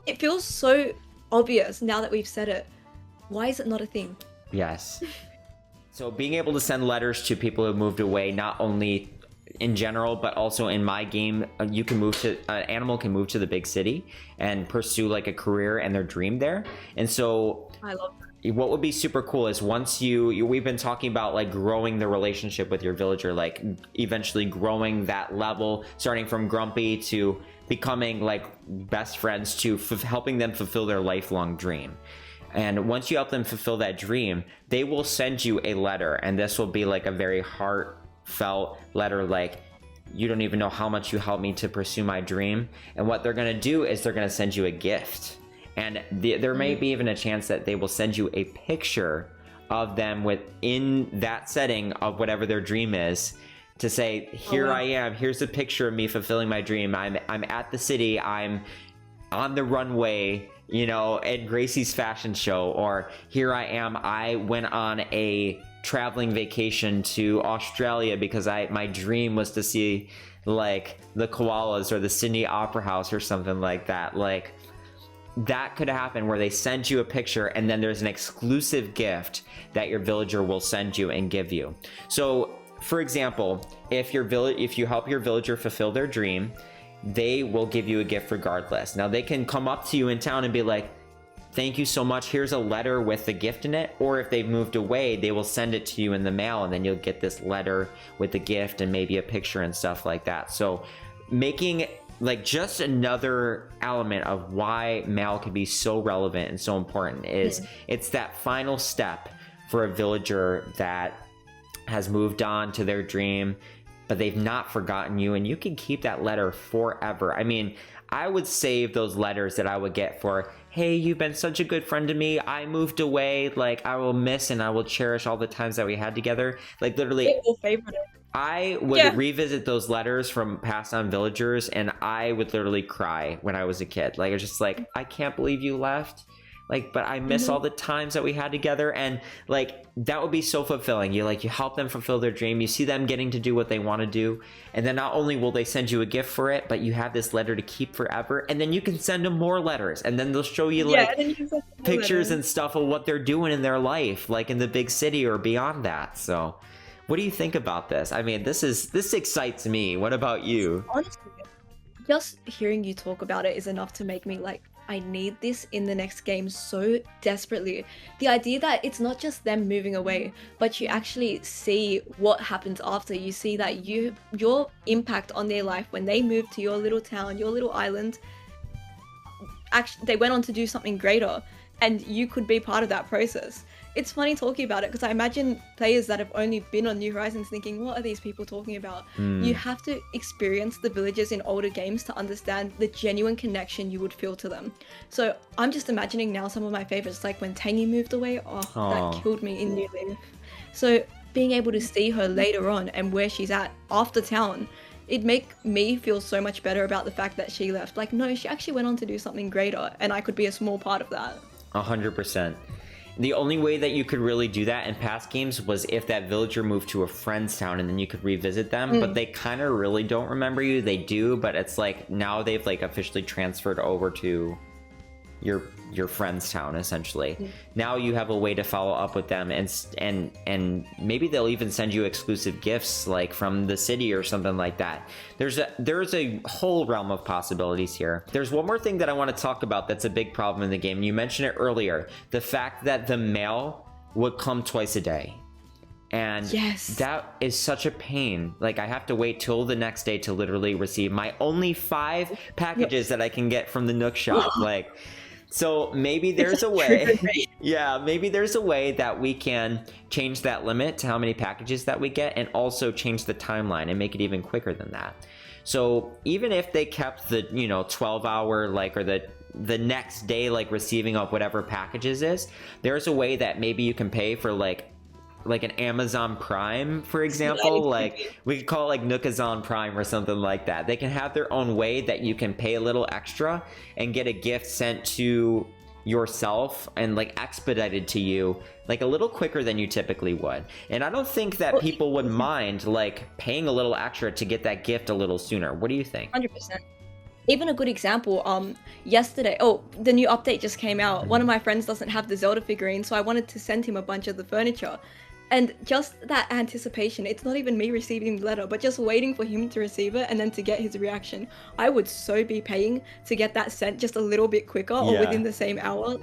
It feels so obvious now that we've said it. Why is it not a thing? Yes. So being able to send letters to people who moved away, not only in general, but also in my game, you can move to, an animal can move to the big city and pursue like a career and their dream there. And so I love that. What would be super cool is once we've been talking about like growing the relationship with your villager, like eventually growing that level, starting from grumpy to becoming like best friends to helping them fulfill their lifelong dream. And once you help them fulfill that dream, they will send you a letter, and this will be like a very heartfelt letter, like, you don't even know how much you helped me to pursue my dream. And what they're gonna do is they're gonna send you a gift. And there may be even a chance that they will send you a picture of them within that setting of whatever their dream is, to say, here I am, here's a picture of me fulfilling my dream. I'm at the city, I'm on the runway, you know, at Gracie's fashion show, or here I am, I went on a traveling vacation to Australia because my dream was to see like the koalas or the Sydney Opera House or something like that. Like, that could happen where they send you a picture and then there's an exclusive gift that your villager will send you and give you. So for example, if you help your villager fulfill their dream, they will give you a gift regardless. Now they can come up to you in town and be like, thank you so much, here's a letter with the gift in it. Or if they've moved away, they will send it to you in the mail, and then you'll get this letter with the gift and maybe a picture and stuff like that. So making like just another element of why mail can be so relevant and so important is it's that final step for a villager that has moved on to their dream, but they've not forgotten you, and you can keep that letter forever. I mean, I would save those letters that I would get for, hey, you've been such a good friend to me, I moved away, like I will miss and I will cherish all the times that we had together. Like literally, I would revisit those letters from passed on villagers and I would literally cry when I was a kid. Like, it's just like, I can't believe you left. Like, but I miss all the times that we had together, and like that would be so fulfilling. You help them fulfill their dream, you see them getting to do what they want to do, and then not only will they send you a gift for it, but you have this letter to keep forever, and then you can send them more letters, and then they'll show you pictures and stuff of what they're doing in their life, like in the big city or beyond that. So what do you think about this? I mean, this excites me. What about you? Honestly, just hearing you talk about it is enough to make me like, I need this in the next game so desperately. The idea that it's not just them moving away, but you actually see what happens after. You see that your impact on their life when they moved to your little town, your little island, actually they went on to do something greater, and you could be part of that process. It's funny talking about it because I imagine players that have only been on New Horizons thinking, what are these people talking about? You have to experience the villagers in older games to understand the genuine connection you would feel to them. So I'm just imagining now some of my favorites, like when Tangy moved away, that killed me in New Leaf. So being able to see her later on and where she's at after town, it'd make me feel so much better about the fact that she left. Like, no, she actually went on to do something greater, and I could be a small part of that. 100%. The only way that you could really do that in past games was if that villager moved to a friend's town and then you could revisit them, but they kind of really don't remember you. They do, but it's like now they've like officially transferred over to your friend's town essentially. Now you have a way to follow up with them, and maybe they'll even send you exclusive gifts like from the city or something like that. There's a whole realm of possibilities here. There's one more thing that I want to talk about that's a big problem in the game. You mentioned it earlier, the fact that the mail would come twice a day. And that is such a pain. Like, I have to wait till the next day to literally receive my only 5 packages that I can get from the Nook shop. Like, so maybe there's a way. Yeah, maybe there's a way that we can change that limit to how many packages that we get, and also change the timeline and make it even quicker than that. So even if they kept the 12-hour like, or the next day like receiving of whatever packages is, there's a way that maybe you can pay for like an Amazon Prime, for example. Like, we could call it like Nookazon Prime or something like that. They can have their own way that you can pay a little extra and get a gift sent to yourself and like expedited to you like a little quicker than you typically would. And I don't think that people would mind like paying a little extra to get that gift a little sooner. What do you think? 100%. Even a good example, yesterday, the new update just came out. One of my friends doesn't have the Zelda figurine, so I wanted to send him a bunch of the furniture. And just that anticipation, it's not even me receiving the letter, but just waiting for him to receive it and then to get his reaction. I would so be paying to get that sent just a little bit quicker or within the same hour.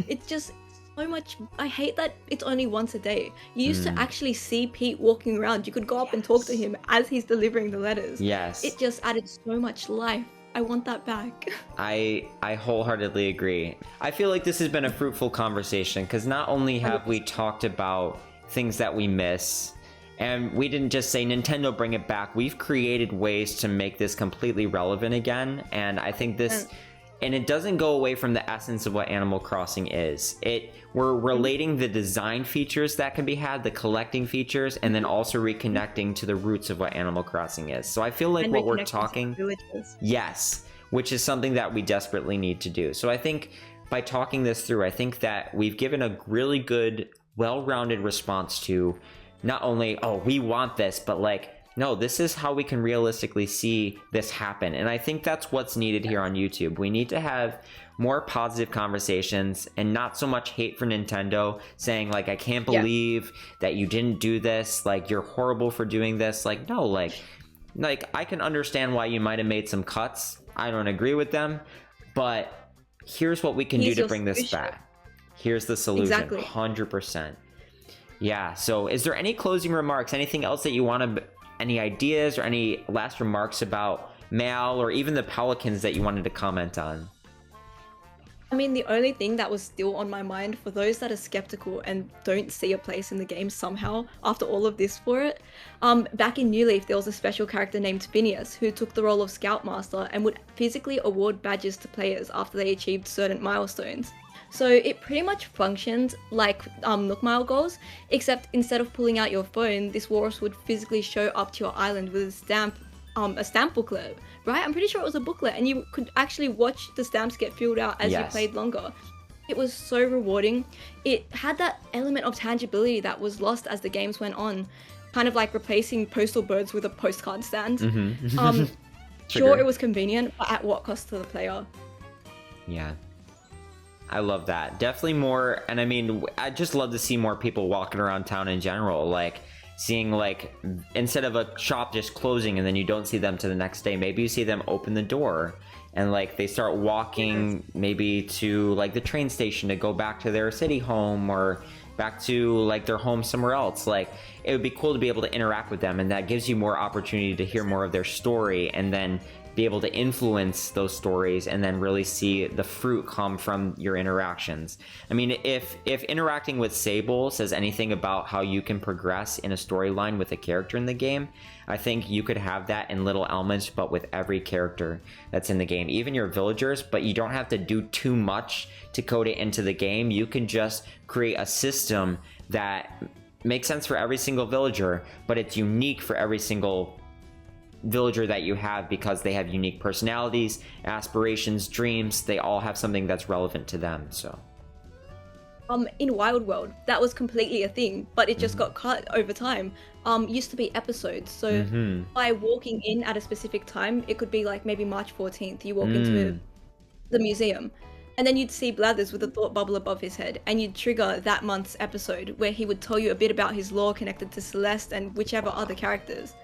It's just so much. I hate that it's only once a day. You used to actually see Pete walking around. You could go up and talk to him as he's delivering the letters. Yes. It just added so much life. I want that back. I wholeheartedly agree. I feel like this has been a fruitful conversation, because not only have we talked about things that we miss, and we didn't just say Nintendo bring it back, we've created ways to make this completely relevant again. And I think this, and it doesn't go away from the essence of what Animal Crossing is. We're relating the design features that can be had, the collecting features, and then also reconnecting to the roots of what Animal Crossing is. So I feel like what we're talking, yes, which is something that we desperately need to do. So I think by talking this through, I think that we've given a really good, well-rounded response to not only, we want this, but like, no, this is how we can realistically see this happen. And I think that's what's needed here on YouTube. We need to have more positive conversations and not so much hate for Nintendo, saying like, I can't believe that you didn't do this, like, you're horrible for doing this. Like, no, like I can understand why you might have made some cuts. I don't agree with them, but here's what we can do to bring this back. Here's the solution. 100%. Yeah, so is there any closing remarks, anything else that you want to, any ideas or any last remarks about Mal or even the Pelicans that you wanted to comment on? I mean, the only thing that was still on my mind for those that are skeptical and don't see a place in the game somehow after all of this for it, back in New Leaf there was a special character named Phineas who took the role of Scoutmaster and would physically award badges to players after they achieved certain milestones. So it pretty much functioned like Nook Mile goals, except instead of pulling out your phone, this walrus would physically show up to your island with a stamp booklet, right? I'm pretty sure it was a booklet, and you could actually watch the stamps get filled out as you played longer. It was so rewarding. It had that element of tangibility that was lost as the games went on, kind of like replacing postal birds with a postcard stand. Sure, it was convenient, but at what cost to the player? Yeah. I love that. Definitely more, and I mean, I just love to see more people walking around town in general, like seeing like, instead of a shop just closing and then you don't see them to the next day, maybe you see them open the door and like they start walking maybe to like the train station to go back to their city home or back to like their home somewhere else. Like, it would be cool to be able to interact with them, and that gives you more opportunity to hear more of their story and then be able to influence those stories and then really see the fruit come from your interactions. I mean, if interacting with Sable says anything about how you can progress in a storyline with a character in the game, I think you could have that in little elements, but with every character that's in the game, even your villagers. But you don't have to do too much to code it into the game. You can just create a system that makes sense for every single villager, but it's unique for every single villager that you have, because they have unique personalities, aspirations, dreams. They all have something that's relevant to them. So in Wild World, that was completely a thing, but it just got cut over time. Used to be episodes, so by walking in at a specific time, it could be like maybe March 14th, you walk into the museum. And then you'd see Blathers with a thought bubble above his head, and you'd trigger that month's episode where he would tell you a bit about his lore connected to Celeste and whichever other characters.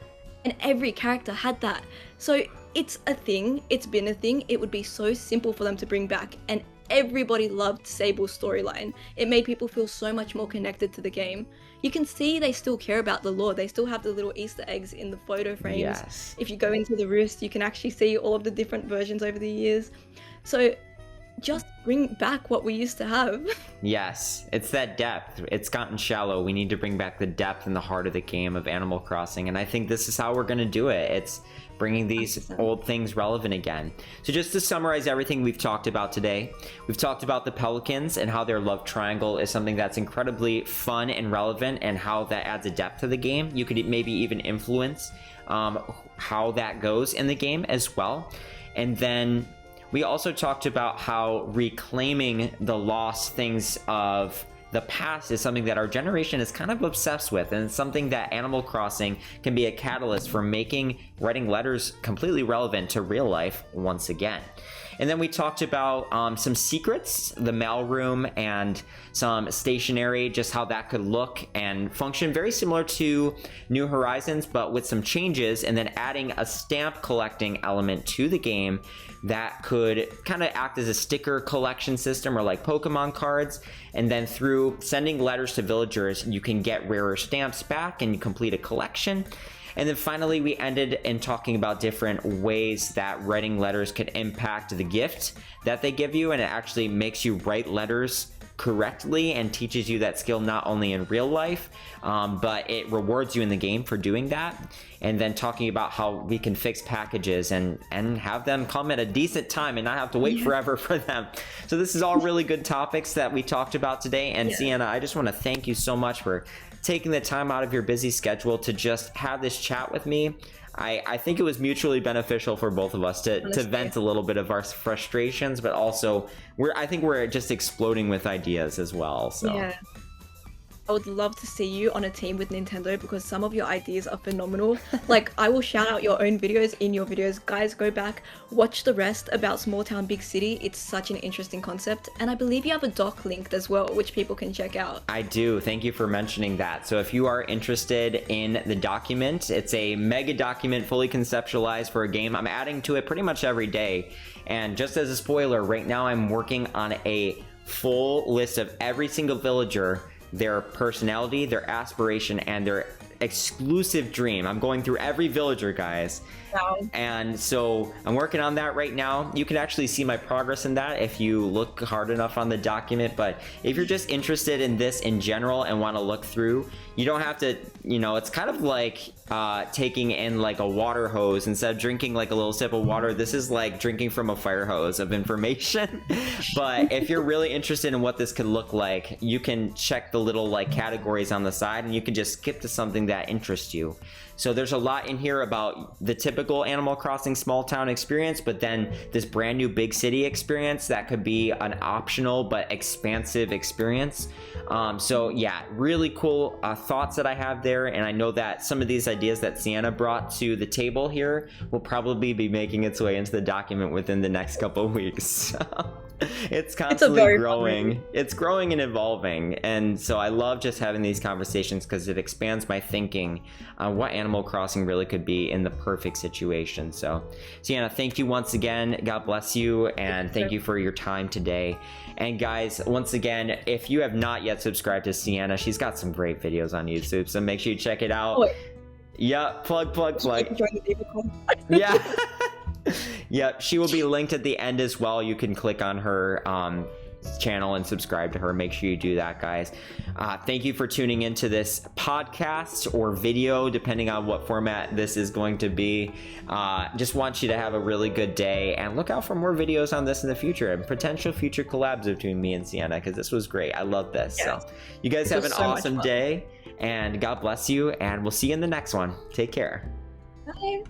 And every character had that. So it's a thing, it's been a thing, it would be so simple for them to bring back, and everybody loved Sable's storyline. It made people feel so much more connected to the game. You can see they still care about the lore. They still have the little Easter eggs in the photo frames. Yes. If you go into the Roost, you can actually see all of the different versions over the years. So just bring back what we used to have. Yes, it's that depth. It's gotten shallow. We need to bring back the depth and the heart of the game of Animal Crossing, and I think this is how we're going to do it. It's bringing these old things relevant again. So just to summarize everything we've talked about today, we've talked about the Pelicans and how their love triangle is something that's incredibly fun and relevant, and how that adds a depth to the game. You could maybe even influence how that goes in the game as well. And then we also talked about how reclaiming the lost things of the past is something that our generation is kind of obsessed with, and it's something that Animal Crossing can be a catalyst for making writing letters completely relevant to real life once again. And then we talked about some secrets, the mailroom, and some stationery, just how that could look and function very similar to New Horizons, but with some changes, and then adding a stamp collecting element to the game that could kind of act as a sticker collection system, or like Pokemon cards. And then through sending letters to villagers, you can get rarer stamps back and you complete a collection. And then finally, we ended in talking about different ways that writing letters could impact the gift that they give you, and it actually makes you write letters correctly and teaches you that skill not only in real life, but it rewards you in the game for doing that. And then talking about how we can fix packages and have them come at a decent time and not have to wait forever for them. So this is all really good topics that we talked about today. And SoopaKoopa, I just want to thank you so much for taking the time out of your busy schedule to just have this chat with me. I think it was mutually beneficial for both of us to vent a little bit of our frustrations, but also I think we're just exploding with ideas as well. So yeah. I would love to see you on a team with Nintendo, because some of your ideas are phenomenal. Like, I will shout out your own videos in your videos. Guys, go back, watch the rest about Small Town Big City. It's such an interesting concept. And I believe you have a doc linked as well, which people can check out. I do. Thank you for mentioning that. So if you are interested in the document, it's a mega document fully conceptualized for a game. I'm adding to it pretty much every day. And just as a spoiler, right now I'm working on a full list of every single villager, their personality, their aspiration, and their exclusive dream. I'm going through every villager, guys. Wow. And so I'm working on that right now. You can actually see my progress in that if you look hard enough on the document. But if you're just interested in this in general and want to look through, you don't have to, it's kind of like taking in like a water hose. Instead of drinking like a little sip of water, this is like drinking from a fire hose of information. But if you're really interested in what this could look like, you can check the little like categories on the side, and you can just skip to something that interests you. So there's a lot in here about the typical Animal Crossing small town experience, but then this brand new big city experience that could be an optional but expansive experience. So yeah, really cool thoughts that I have there, and I know that some of these ideas that SoopaKoopa brought to the table here will probably be making its way into the document within the next couple of weeks. It's constantly growing. It's growing and evolving, and so I love just having these conversations because it expands my thinking on what Animal Crossing really could be in the perfect situation. So SoopaKoopa, thank you once again. God bless you, and thank you for your time today. And guys, once again, if you have not yet subscribed to SoopaKoopa, she's got some great videos on YouTube, so make sure you check it out. Yeah, plug. Yeah. Yep, she will be linked at the end as well. You can click on her channel and subscribe to her. Make sure you do that, guys. Thank you for tuning into this podcast or video, depending on what format this is going to be. Just want you to have a really good day, and look out for more videos on this in the future, and potential future collabs between me and SoopaKoopa, because this was great. I love this. Yes. So you guys have an awesome day, and God bless you, and we'll see you in the next one. Take care. Bye.